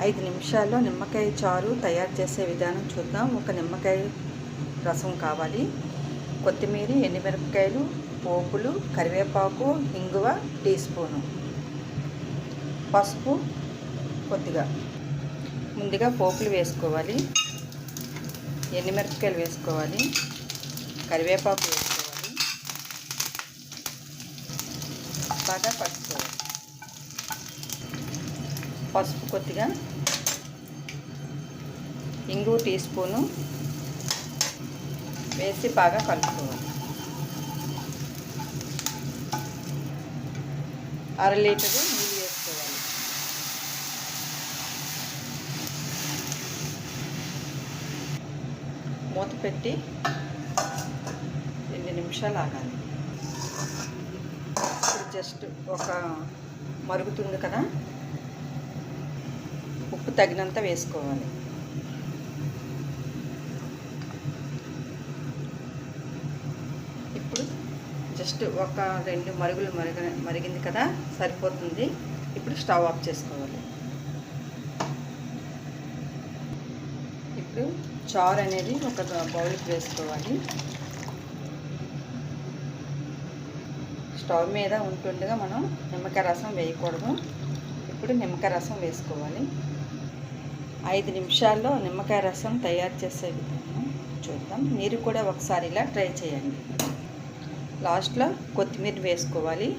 5 నిమిషాల్లో నిమ్మకాయ చారు తయారు చేసే విధానం చూద్దాం. ఒక నిమ్మకాయ రసం కావాలి, కొత్తిమీర, ఎండుమిరపకాయలు, పోపులు, కరివేపాకు, ఇంగువ టీ స్పూను, పసుపు కొద్దిగా. ముందుగా పోపులు వేసుకోవాలి, ఎండుమిరపకాయలు వేసుకోవాలి, కరివేపాకు వేసుకోవాలి, బాగా కలుపుకోవాలి. పసుపు కొద్దిగా, ఇంగు టీ స్పూను వేసి బాగా కలుపుకోవాలి. 1/2 లీటరు నీళ్ళు వేసుకోవాలి. మూత పెట్టి 2 నిమిషాలు ఆగాలి. ఇప్పుడు జస్ట్ ఒక మరుగుతుంది కదా, ఉప్పు తగినంత వేసుకోవాలి. ఇప్పుడు జస్ట్ ఒక 2 మరుగులు మరిగింది కదా, సరిపోతుంది. ఇప్పుడు స్టవ్ ఆఫ్ చేసుకోవాలి. ఇప్పుడు చారు అనేది ఒక బౌల్కి వేసుకోవాలి. స్టవ్ మీద ఉంటుండగా మనం నిమ్మకాయ రసం వేయకూడదు. ఇప్పుడు నిమ్మకాయ రసం వేసుకోవాలి. 5 నిమిషాల్లో నిమ్మకాయ రసం తయారు చేసే విధానం చూద్దాం. మీరు కూడా ఒకసారి ఇలా ట్రై చేయండి. లాస్ట్లో కొత్తిమీర వేసుకోవాలి.